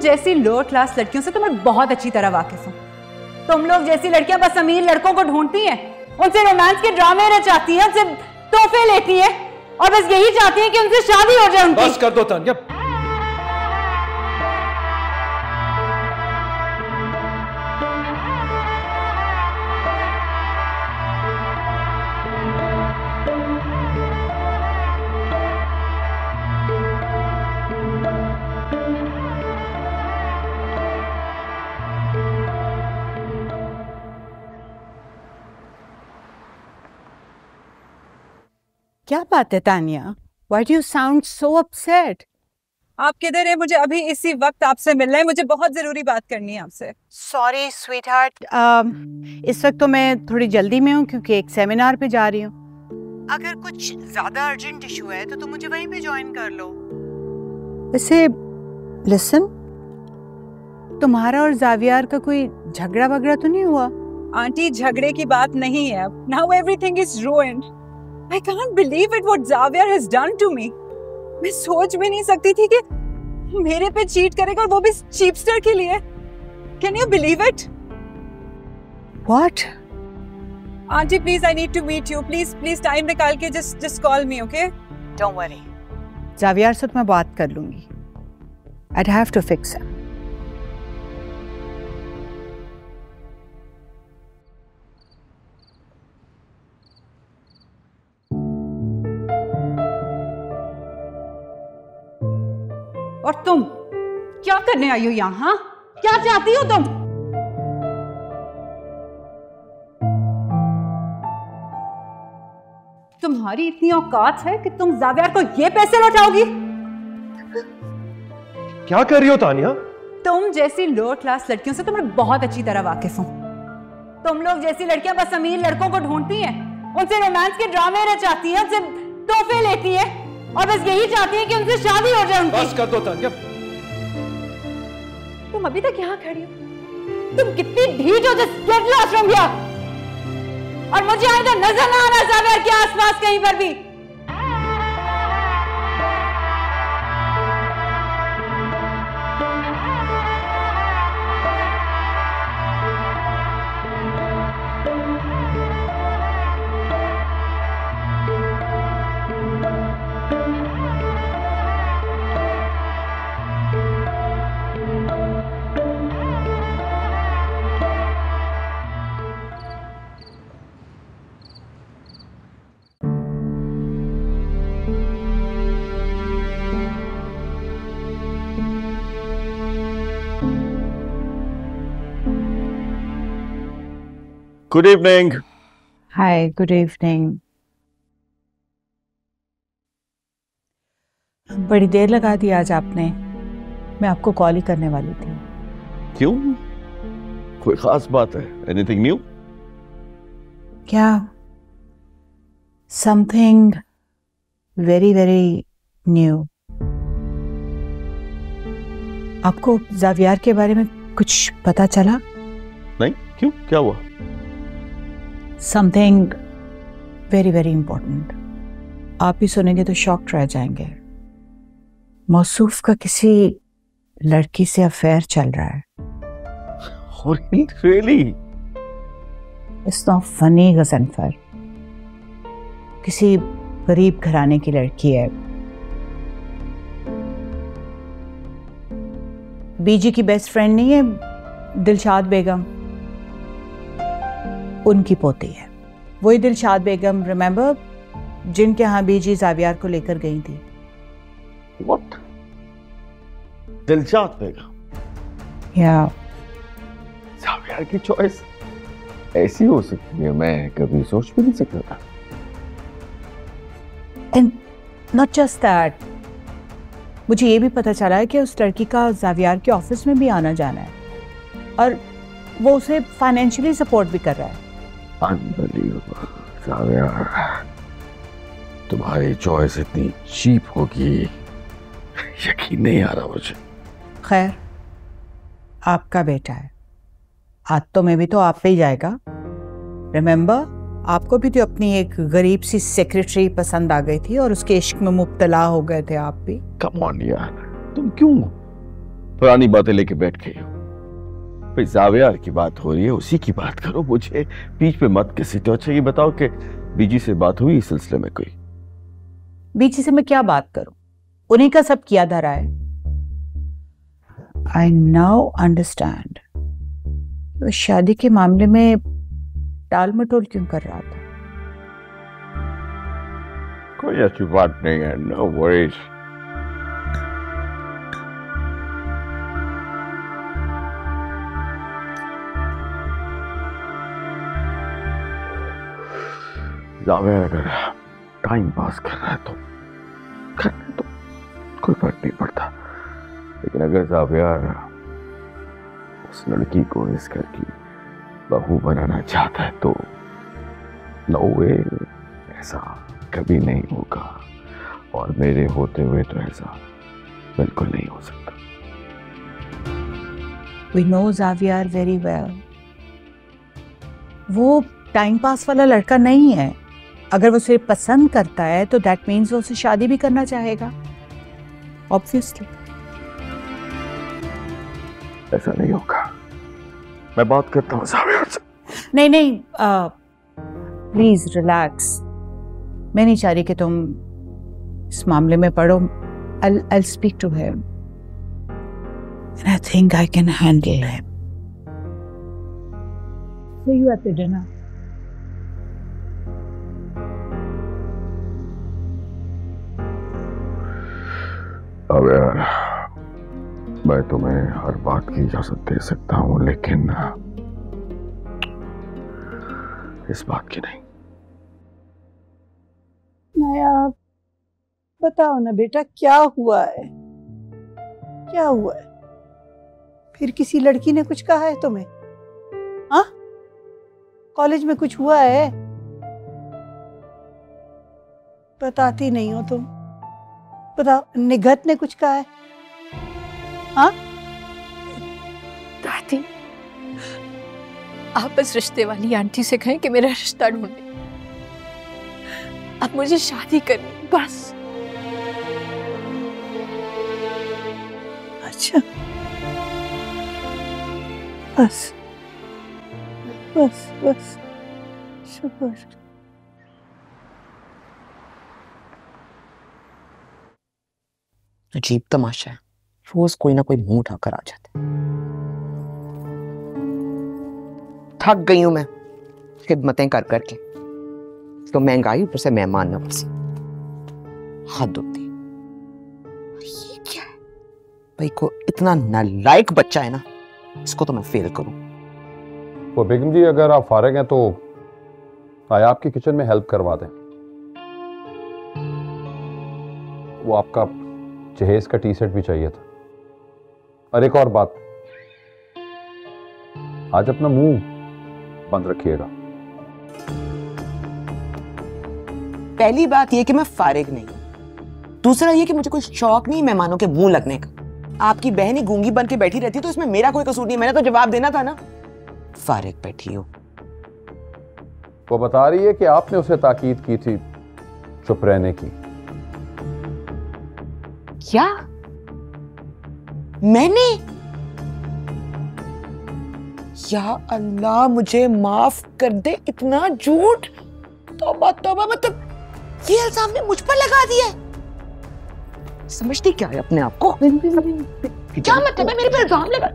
जैसी lower class लड़कियों से तो मैं बहुत अच्छी तरह वाकिफ हूँ। तुम लोग जैसी लड़कियां बस अमीर लड़कों को ढूंढती हैं, उनसे रोमांस के ड्रामे रचाती हैं, उनसे तोहफे लेती हैं और बस यही चाहती हैं कि उनसे शादी हो जाए उनकी। बस कर दो तानिया। क्या बात है Tania? Why do you sound so upset? आप किधर हैं? मुझे अभी इसी वक्त आपसे मिलना है, मुझे बहुत जरूरी बात करनी है आपसे। Sorry, sweetheart. इस वक्त तो मैं थोड़ी जल्दी में हूँ क्योंकि एक सेमिनार पे जा रही हूँ। अगर कुछ ज्यादा अर्जेंट इशू है तो तुम मुझे वहीं पे ज्वाइन कर लो। वैसे लिसन, तुम्हारा और जावियर का कोई झगड़ा वगड़ा तो नहीं हुआ? आंटी, झगड़े की बात नहीं है अब। Now everything is ruined. I can't believe it what Xavier has done to me. मैं सोच भी नहीं सकती थी कि मेरे पे चीट करेगा और वो भी चीपस्टर के लिए। Can you believe it? What? Auntie, please, I need to meet you. Please, time निकाल के just call me, okay? Don't worry. Xavier से तो मैं बात कर लूंगी. I'd have to fix him. और तुम क्या करने आई हो यहाँ? क्या चाहती हो तुम? तुम्हारी इतनी औकात है कि तुम जावियर को ये पैसे लौटाओगी? क्या कर रही हो तानिया? तुम जैसी लोअर क्लास लड़कियों से तो मैं बहुत अच्छी तरह वाकिफ हूँ। तुम लोग जैसी लड़कियां बस अमीर लड़कों को ढूंढती हैं, उनसे रोमांस के ड्रामे रचाती हैं, उनसे तोहफे लेती हैं और बस यही चाहती हैं कि उनसे शादी हो जाए उनकी। बस कर दो तानिया। तुम अभी तक यहाँ खड़ी हो? तुम कितनी ढीठ हो? Just get lost from here. और मुझे इधर नजर ना आना जावियर के आसपास कहीं पर भी। Good evening. Hi, good evening. बड़ी देर लगा दी आज आपने। मैं आपको कॉल ही करने वाली थी। क्यों? कोई खास बात है? Anything new? क्या? Something very very new. आपको जावियर के बारे में कुछ पता चला? नहीं, क्यों? क्या हुआ? Something very very important. आप भी सुनेंगे तो शॉक्ड रह जाएंगे। मौसूफ का किसी लड़की से अफेयर चल रहा है। Really? It's not funny, Ghazanfar. किसी गरीब घराने की लड़की है। बीजी की बेस्ट फ्रेंड नहीं है दिलशाद बेगम, उनकी पोती है। वही दिलशाद बेगम, रिमेंबर, जिनके यहाँ बीजी जावियर को लेकर गई थी। What? दिलशाद बेगम? या जावियर की चॉइस ऐसी हो सकती है, मैं कभी सोच भी नहीं सकता था। एंड नॉट जस्ट दैट, मुझे ये भी पता चला है कि उस लड़की का जावियर के ऑफिस में भी आना जाना है और वो उसे फाइनेंशियली सपोर्ट भी कर रहा है। Unbelievable, जावियर, तुम्हारी चॉइस इतनी चीप होगी, यकीन नहीं आ रहा मुझे। खैर, आपका बेटा है, हाथों में भी तो आप पे ही जाएगा। रिमेंबर, आपको भी तो अपनी एक गरीब सी सेक्रेटरी पसंद आ गई थी और उसके इश्क में मुब्तला हो गए थे आप भी। कम ऑन यार, तुम क्यों पुरानी बातें लेके बैठ गई हो। भाई जावियार की बात हो रही है, उसी की बात करो, मुझे बीच में मत घसीटो। अच्छा ये बताओ कि बीजी से बात हुई इस सिलसिले में कोई? बीची से मैं क्या बात करूं, उन्हीं का सब किया धरा है। आई नाउ अंडरस्टैंड वो शादी के मामले में टाल मटोल क्यों कर रहा था। कोई अच्छी बात नहीं है, नो वरीज। जावेद अगर टाइम पास कर रहा है तो करने तो कोई फर्क नहीं पड़ता, लेकिन अगर जावियार उस लड़की को इस घर की बहू बनाना चाहता है तो नो वे, ऐसा कभी नहीं होगा। और मेरे होते हुए तो ऐसा बिल्कुल नहीं हो सकता। We know Xavier very well. वो टाइम पास वाला लड़का नहीं है। अगर वो उसे पसंद करता है तो दैट मीन्स वो उससे शादी भी करना चाहेगा, ऑब्वियसली। ऐसा नहीं होगा, मैं बात करता हूँ ज़ावियर से। नहीं नहीं, प्लीज रिलैक्स। मैं नहीं चाह रही कि तुम इस मामले में पढ़ो। I'll speak to him and I think I can handle him. See you at the dinner. अब यार मैं तुम्हें हर बात की इजाजत दे सकता हूं, लेकिन इस बात की नहीं। नया बताओ ना बेटा, क्या हुआ है? क्या हुआ है? फिर किसी लड़की ने कुछ कहा है तुम्हें? हाँ, कॉलेज में कुछ हुआ है? बताती नहीं हो तुम। बताओ, निगत ने कुछ कहा है? हाँ दादी, आप बस रिश्ते वाली आंटी से कहें कि मेरा रिश्ता ढूंढे। अब मुझे शादी करनी, बस। अच्छा, बस बस बस, शुक्र। अजीब तमाशा है, रोज कोई ना कोई मुंह उठाकर आ जाता है। थक गई हूं मैं खिदमतें कर करके, तो महंगाई ऊपर से मेहमान नवाजी, हद होती। ये क्या है भाई, को इतना नालायक बच्चा है ना, इसको तो मैं फेल करूं। वो बेगम जी, अगर आप फारिग हैं तो आया आपकी किचन में हेल्प करवा दें। वो आपका जहेज का टी शर्ट भी चाहिए था। और एक और बात, आज अपना मुंह बंद रखिएगा। पहली बात यह कि मैं फारिग नहीं, दूसरा यह कि मुझे कोई शौक नहीं मेहमानों के मुंह लगने का। आपकी बहन ही गूंगी बन के बैठी रहती तो इसमें मेरा कोई कसूर नहीं, मैंने तो जवाब देना था ना। फारिग बैठी हो। वो बता रही है कि आपने उसे ताकीद की थी चुप रहने की। क्या मैंने? या अल्लाह मुझे माफ कर दे, इतना झूठ। तौबा तौबा, मतलब ये इल्जाम ने मुझ पर लगा दिया है। समझती क्या है अपने आप को? क्या मतलब है मेरे पे इल्जाम लगा?